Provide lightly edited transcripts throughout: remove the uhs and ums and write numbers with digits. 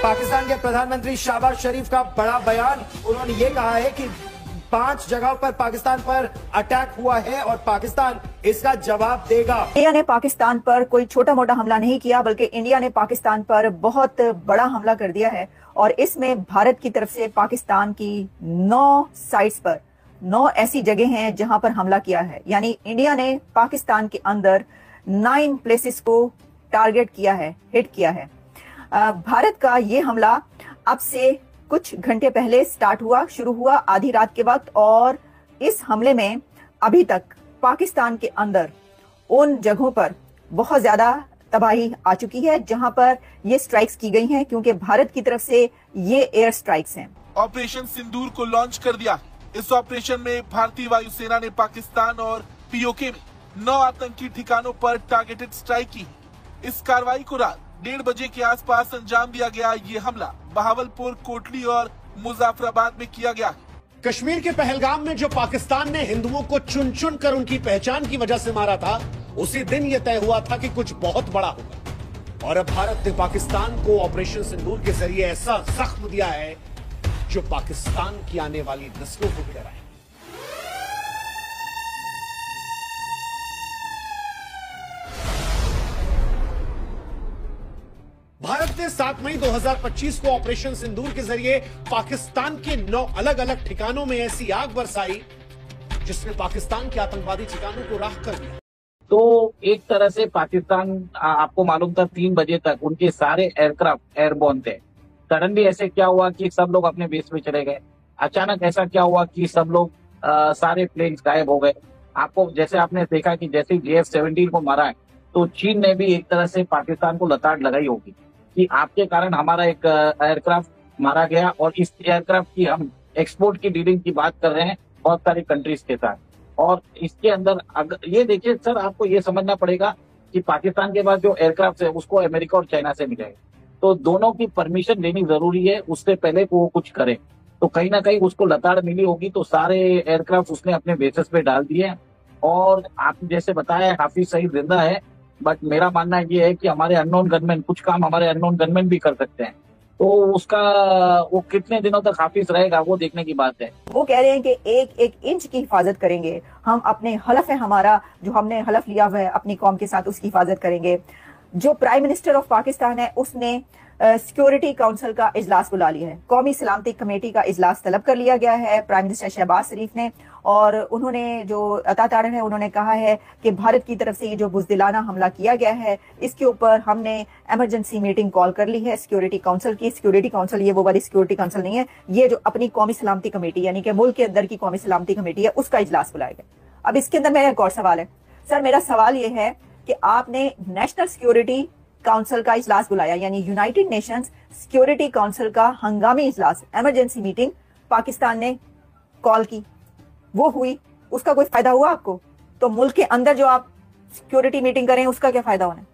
पाकिस्तान के प्रधानमंत्री शहबाज शरीफ का बड़ा बयान। उन्होंने ये कहा है कि 5 जगहों पर पाकिस्तान पर अटैक हुआ है और पाकिस्तान इसका जवाब देगा। इंडिया ने पाकिस्तान पर कोई छोटा मोटा हमला नहीं किया, बल्कि इंडिया ने पाकिस्तान पर बहुत बड़ा हमला कर दिया है। और इसमें भारत की तरफ से पाकिस्तान की 9 साइट्स पर 9 ऐसी जगह हैं जहां पर हमला किया है। यानी इंडिया ने पाकिस्तान के अंदर 9 प्लेसेस को टारगेट किया है, हिट किया है। भारत का ये हमला अब से कुछ घंटे पहले शुरू हुआ आधी रात के वक्त, और इस हमले में अभी तक पाकिस्तान के अंदर उन जगहों पर बहुत ज्यादा तबाही आ चुकी है जहां पर ये स्ट्राइक्स की गई हैं, क्योंकि भारत की तरफ से ये एयर स्ट्राइक्स हैं। ऑपरेशन सिंदूर को लॉन्च कर दिया। इस ऑपरेशन में भारतीय वायुसेना ने पाकिस्तान और पीओके में 9 आतंकी ठिकानों पर टारगेटेड स्ट्राइक की। इस कार्रवाई को रात 1:30 बजे के आसपास अंजाम दिया गया। ये हमला बहावलपुर, कोटली और मुजफ्फराबाद में किया गया। कश्मीर के पहलगाम में जो पाकिस्तान ने हिंदुओं को चुन चुन कर उनकी पहचान की वजह से मारा था, उसी दिन यह तय हुआ था कि कुछ बहुत बड़ा होगा। और अब भारत ने पाकिस्तान को ऑपरेशन सिंदूर के जरिए ऐसा जख्म दिया है जो पाकिस्तान की आने वाली नस्लों को भी डराए। भारत ने 7 मई 2025 को ऑपरेशन सिंदूर के जरिए पाकिस्तान के 9 अलग अलग ठिकानों में ऐसी आग बरसाई जिसने पाकिस्तान के आतंकवादी ठिकानों को राख कर दिया। तो एक तरह से पाकिस्तान, आपको मालूम था 3 बजे तक उनके सारे एयरक्राफ्ट एयरबोर्न थे। सडनली ऐसे क्या हुआ कि सब लोग अपने बेस पे चले गए। अचानक ऐसा क्या हुआ कि सब लोग सारे प्लेन्स गायब हो गए। आपको जैसे आपने देखा कि जैसे JF-17 को मारा है, तो चीन ने भी एक तरह से पाकिस्तान को लताड़ लगाई होगी कि आपके कारण हमारा एक एयरक्राफ्ट मारा गया। और इस एयरक्राफ्ट की हम एक्सपोर्ट की डीलिंग की बात कर रहे हैं बहुत सारी कंट्रीज के साथ। और इसके अंदर ये देखिए सर, आपको ये समझना पड़ेगा कि पाकिस्तान के पास जो एयरक्राफ्ट है उसको अमेरिका और चाइना से मिलेगा, तो दोनों की परमिशन लेनी जरूरी है उससे पहले वो कुछ करे। तो कहीं ना कहीं उसको लताड़ मिली होगी, तो सारे एयरक्राफ्ट उसने अपने बेसिस पे डाल दिए। और आप जैसे बताया हाफिज सईद जिंदा है, बट मेरा मानना ये है कि हमारे अननोन गनमैन, कुछ काम हमारे अननोन गनमैन भी कर सकते हैं। तो उसका वो कितने दिनों तक हाफिज रहेगा वो देखने की बात है। वो कह रहे हैं कि एक एक इंच की हिफाजत करेंगे हम, अपने हलफ है हमारा, जो हमने हलफ लिया हुआ है अपनी कौम के साथ, उसकी हिफाजत करेंगे। जो प्राइम मिनिस्टर ऑफ पाकिस्तान है उसने सिक्योरिटी काउंसिल का इजलास बुला लिया है। कौमी सलामती कमेटी का इजलास तलब कर लिया गया है प्राइम मिनिस्टर शहबाज शरीफ ने। और उन्होंने जो अता ताड़न है, उन्होंने कहा है कि भारत की तरफ से ये जो बुज़दिलाना हमला किया गया है, इसके ऊपर हमने इमरजेंसी मीटिंग कॉल कर ली है सिक्योरिटी काउंसिल की। सिक्योरिटी काउंसिल ये वो वाली सिक्योरिटी काउंसिल नहीं है, ये जो अपनी कौमी सलामती कमेटी यानी कि मुल्क के अंदर की कौमी सलामती कमेटी है, उसका इजलास बुलाया गया। अब इसके अंदर मेरा एक और सवाल है सर, मेरा सवाल ये है कि आपने नेशनल सिक्योरिटी काउंसिल का इजलास बुलाया, यानी यूनाइटेड नेशंस सिक्योरिटी काउंसिल का हंगामी इजलास, इमरजेंसी मीटिंग पाकिस्तान ने कॉल की, वो हुई, उसका कोई फायदा हुआ आपको? तो मुल्क के अंदर जो आप सिक्योरिटी मीटिंग करें उसका क्या फायदा होना?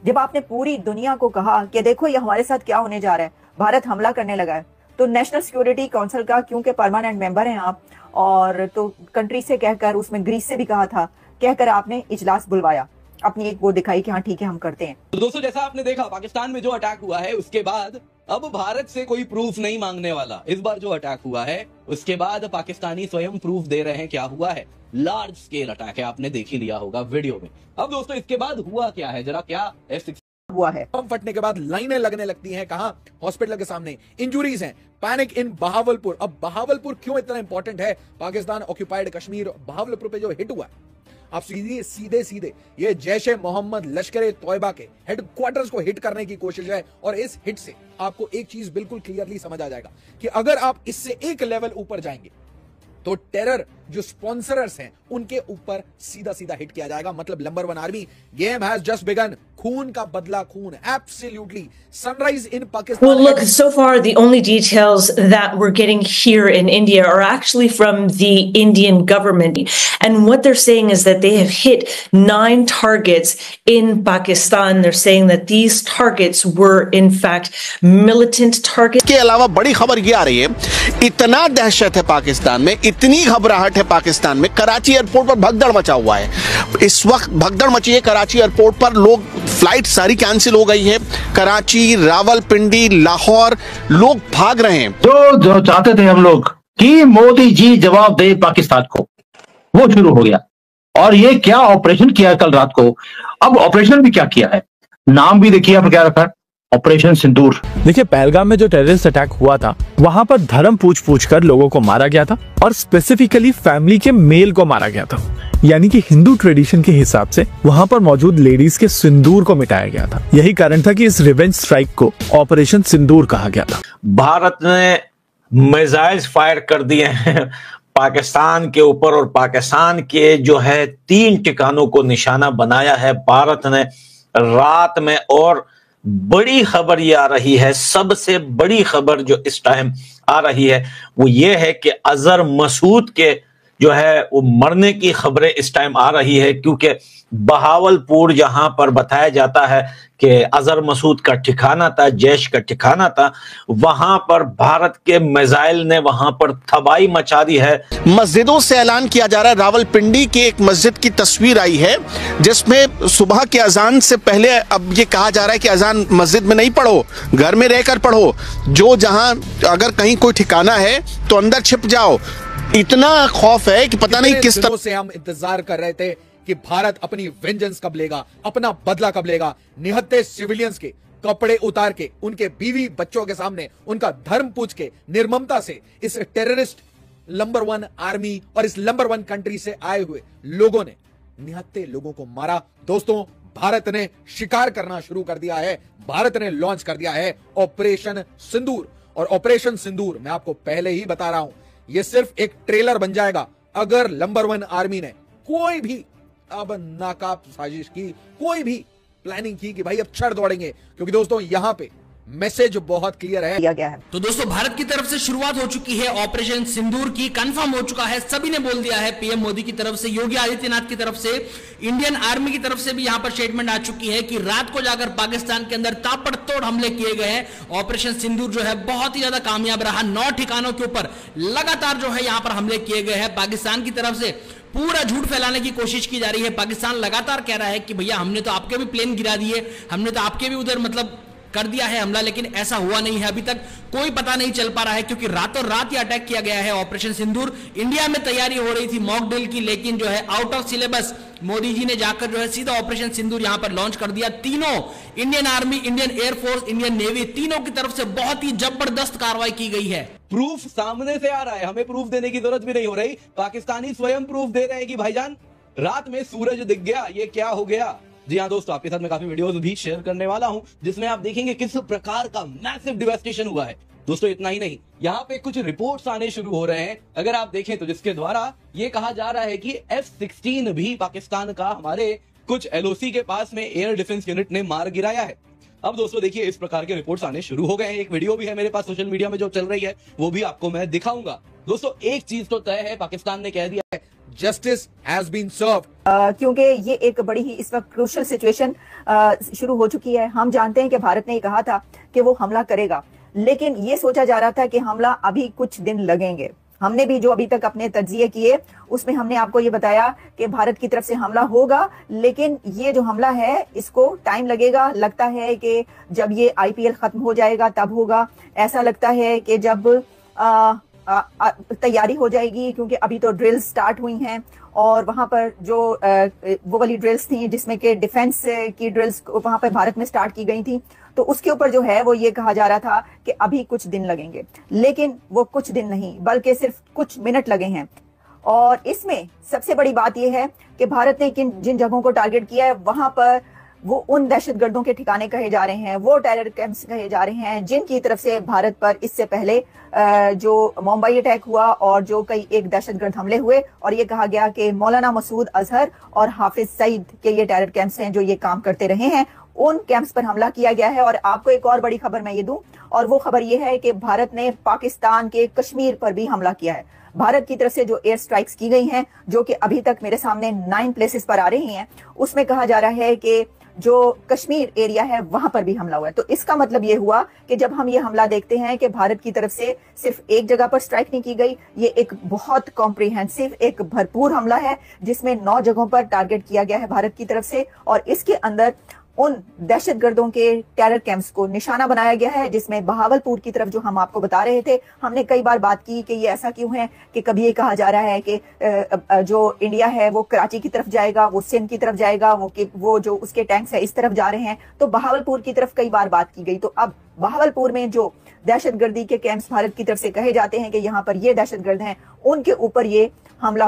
जब आपने पूरी दुनिया को कहा कि देखो ये हमारे साथ क्या होने जा रहा है, भारत हमला करने लगा है, तो नेशनल सिक्योरिटी काउंसिल का, क्योंकि परमानेंट मेंबर हैं आप, और तो कंट्री से कहकर, उसमें ग्रीस से भी कहा था, कहकर आपने इजलास बुलवाया, अपनी एक वो दिखाई कि हाँ ठीक है हम करते हैं। तो दोस्तों, जैसा आपने देखा पाकिस्तान में जो अटैक हुआ है उसके बाद अब भारत से कोई प्रूफ नहीं मांगने वाला। इस बार जो अटैक हुआ है उसके बाद पाकिस्तानी स्वयं प्रूफ दे रहे हैं क्या हुआ है। लार्ज स्केल अटैक है, आपने देख ही लिया होगा वीडियो में। अब दोस्तों इसके बाद हुआ क्या है, जरा क्या F-16 हुआ है। बम फटने के बाद लाइनें लगने लगती हैं, कहां? हॉस्पिटल के सामने। इंजुरीज हैं, पैनिक इन बहावलपुर। अब बहावलपुर क्यों इतना इंपॉर्टेंट है? पाकिस्तान ऑक्यूपाइड कश्मीर, बहावलपुर पे जो हिट हुआ है, आप सीधे ये जैश ए मोहम्मद लश्कर तोयबा के हेडक्वार्टर्स को हिट करने की कोशिश है। और इस हिट से आपको एक चीज बिल्कुल क्लियरली समझ आ जाएगा कि अगर आप इससे एक लेवल ऊपर जाएंगे तो टेरर जो स्पॉन्सरर्स हैं उनके ऊपर सीधा सीधा हिट किया जाएगा। मतलब number 1 army, game has just begun. खून का बदला खून, absolutely. Sunrise in Pakistan. Well, look, so far the only details that we're getting here in India are actually from the Indian government, and what they're saying is that they have hit 9 targets in Pakistan. They're saying that these targets were in fact militant targets. के अलावा बड़ी खबर ये आ रही है, इतना दहशत है पाकिस्तान में, इतनी घबराहट है पाकिस्तान में। कराची एयरपोर्ट पर भगदड़ मचा हुआ है, इस वक्त भगदड़ मची है कराची एयरपोर्ट पर। लोग, फ्लाइट सारी कैंसिल हो गई है। कराची, रावलपिंडी, लाहौर, लोग भाग रहे हैं। जो चाहते थे हम लोग कि मोदी जी जवाब दे पाकिस्तान को, वो शुरू हो गया। और ये क्या ऑपरेशन किया कल रात को। अब ऑपरेशन भी क्या किया है, नाम भी देखिए आप क्या रखा है, ऑपरेशन सिंदूर। देखिए, पहलगाम में जो टेररिस्ट अटैक हुआ था वहां पर धर्म पूछ कर लोगों को मारा गया था और स्पेसिफिकली फैमिली के मेल को मारा गया था। यानी कि हिंदू ट्रेडिशन के हिसाब से वहां पर मौजूद लेडीज के सिंदूर को मिटाया गया था। यही कारण था कि इस रिवेंज स्ट्राइक को ऑपरेशन सिंदूर कहा गया था। भारत ने मिसाइल्स फायर कर दिए हैं पाकिस्तान के ऊपर और पाकिस्तान के जो है 3 ठिकानों को निशाना बनाया है भारत ने रात में। और बड़ी खबर ये आ रही है, सबसे बड़ी खबर जो इस टाइम आ रही है वो ये है कि अजहर मसूद के जो है वो मरने की खबरें इस टाइम आ रही है, क्योंकि बहावलपुर जहां पर बताया जाता है कि अजहर मसूद का ठिकाना था, जैश का ठिकाना था, वहां पर भारत के मिसाइल ने वहां पर तबाही मचा दी है। मस्जिदों से ऐलान किया जा रहा है। रावलपिंडी की एक मस्जिद की तस्वीर आई है जिसमें सुबह के अजान से पहले अब ये कहा जा रहा है कि अजान मस्जिद में नहीं पढ़ो, घर में रहकर पढ़ो। जो जहां अगर कहीं कोई ठिकाना है तो अंदर छिप जाओ। इतना खौफ है कि पता नहीं किस तरह से हम इंतजार कर रहे थे कि भारत अपनी वेंजेंस कब लेगा, अपना बदला कब लेगा। निहत्थे सिविलियंस के कपड़े उतार के, उनके बीवी बच्चों के सामने उनका धर्म पूछ के निर्ममता से इस टेररिस्ट नंबर 1 आर्मी और इस नंबर 1 कंट्री से आए हुए लोगों ने निहत्थे लोगों को मारा। दोस्तों, भारत ने शिकार करना शुरू कर दिया है। भारत ने लॉन्च कर दिया है ऑपरेशन सिंदूर। और ऑपरेशन सिंदूर मैं आपको पहले ही बता रहा हूं, ये सिर्फ एक ट्रेलर बन जाएगा अगर नंबर 1 आर्मी ने कोई भी अब नाकाब साजिश की, कोई भी प्लानिंग की कि भाई अब छड़ दौड़ेंगे। क्योंकि दोस्तों यहां पे मैसेज बहुत क्लियर है, किया गया है। तो दोस्तों, भारत की तरफ से शुरुआत हो चुकी है ऑपरेशन सिंदूर की, कंफर्म हो चुका है, सभी ने बोल दिया है। पीएम मोदी की तरफ से, योगी आदित्यनाथ की तरफ से, इंडियन आर्मी की तरफ से भी यहां पर स्टेटमेंट आ चुकी है कि रात को जाकर पाकिस्तान के अंदर ताबड़तोड़ हमले किए गए हैं। ऑपरेशन सिंदूर जो है बहुत ही ज्यादा कामयाब रहा। 9 ठिकानों के ऊपर लगातार जो है यहां पर हमले किए गए हैं। पाकिस्तान की तरफ से पूरा झूठ फैलाने की कोशिश की जा रही है। पाकिस्तान लगातार कह रहा है कि भैया हमने तो आपके भी प्लेन गिरा दिए, हमने तो आपके भी उधर मतलब कर दिया है हमला, लेकिन ऐसा हुआ नहीं है। अभी तक कोई पता नहीं चल पा रहा है, क्योंकि रातों रात ही अटैक किया गया है ऑपरेशन सिंदूर। इंडिया में तैयारी हो रही थी मॉक ड्रिल की, लेकिन जो है out of syllabus Modi ji ने जाकर जो है सीधा ऑपरेशन सिंदूर यहां पर लॉन्च कर दिया। तीनों, Indian army, Indian air force, Indian navy, तीनों की तरफ से बहुत ही जबरदस्त कार्रवाई की गई है। प्रूफ सामने से आ रहा है, हमें प्रूफ देने की जरूरत भी नहीं हो रही। पाकिस्तानी स्वयं प्रूफ दे रहे हैं कि भाईजान रात में सूरज दिख गया, ये क्या हो गया। जी हाँ दोस्तों, आपके साथ मैं काफी वीडियोस भी शेयर करने वाला हूं जिसमें आप देखेंगे किस प्रकार का मैसिव डिवास्टेशन हुआ है। दोस्तों इतना ही नहीं, यहाँ पे कुछ रिपोर्ट्स आने शुरू हो रहे हैं अगर आप देखें तो, जिसके द्वारा ये कहा जा रहा है कि F-16 भी पाकिस्तान का हमारे कुछ LOC के पास में एयर डिफेंस यूनिट ने मार गिराया है। अब दोस्तों देखिए, इस प्रकार के रिपोर्ट्स आने शुरू हो गए हैं। एक वीडियो भी है मेरे पास सोशल मीडिया में जो चल रही है, वो भी आपको मैं दिखाऊंगा। दोस्तों एक चीज तो तय है, पाकिस्तान ने कह दिया है जस्टिस हैज बीन सर्व्ड। क्योंकि ये एक बड़ी ही इस वक्त क्रूशियल सिचुएशन शुरू हो चुकी है। हम जानते हैं कि भारत ने ये कहा था कि वो हमला करेगा, लेकिन ये सोचा जा रहा था कि हमला अभी कुछ दिन लगेंगे। हमने भी जो अभी तक अपने तज्जिए किए उसमें हमने आपको ये बताया कि भारत की तरफ से हमला होगा, लेकिन ये जो हमला है इसको टाइम लगेगा। लगता है कि जब ये IPL खत्म हो जाएगा तब होगा। ऐसा लगता है कि जब तैयारी हो जाएगी, क्योंकि अभी तो ड्रिल्स स्टार्ट हुई हैं और वहां पर जो वो वाली ड्रिल्स थी जिसमें कि डिफेंस की ड्रिल्स वहां पर भारत में स्टार्ट की गई थी, तो उसके ऊपर जो है वो ये कहा जा रहा था कि अभी कुछ दिन लगेंगे, लेकिन वो कुछ दिन नहीं बल्कि सिर्फ कुछ मिनट लगे हैं। और इसमें सबसे बड़ी बात यह है कि भारत ने जिन जगहों को टारगेट किया है वहां पर वो उन दहशतगर्दों के ठिकाने कहे जा रहे हैं, वो टेरर कैंप्स कहे जा रहे हैं जिनकी तरफ से भारत पर इससे पहले जो मुंबई अटैक हुआ और जो कई एक दहशतगर्द हमले हुए, और ये कहा गया कि मौलाना मसूद अजहर और हाफिज सईद के ये टेरर कैंप्स हैं जो ये काम करते रहे हैं। उन कैंप्स पर हमला किया गया है। और आपको एक और बड़ी खबर मैं ये दूं, और वो खबर ये है कि भारत ने पाकिस्तान के कश्मीर पर भी हमला किया है। भारत की तरफ से जो एयर स्ट्राइक्स की गई हैं, जो कि अभी तक मेरे सामने 9 प्लेसेस पर आ रही हैं, उसमें कहा जा रहा है कि जो कश्मीर एरिया है वहां पर भी हमला हुआ है। तो इसका मतलब ये हुआ कि जब हम ये हमला देखते हैं कि भारत की तरफ से सिर्फ एक जगह पर स्ट्राइक नहीं की गई, ये एक बहुत कॉम्प्रिहेंसिव, एक भरपूर हमला है जिसमें 9 जगहों पर टारगेट किया गया है भारत की तरफ से, और इसके अंदर उन दहशतगर्दों के टेरर कैंप्स को निशाना बनाया गया है, जिसमें बहावलपुर की तरफ जो हम आपको बता रहे थे, हमने कई बार बात की कि ये ऐसा क्यों है कि कभी ये कहा जा रहा है कि जो इंडिया है वो कराची की तरफ जाएगा, वो सिंध की तरफ जाएगा, वो जो उसके टैंक्स है इस तरफ जा रहे हैं, तो बहावलपुर की तरफ कई बार बात की गई। तो अब बहावलपुर में जो दहशतगर्दी के कैंप्स भारत की तरफ से कहे जाते हैं कि यहाँ पर ये दहशतगर्द हैं, उनके ऊपर ये हमला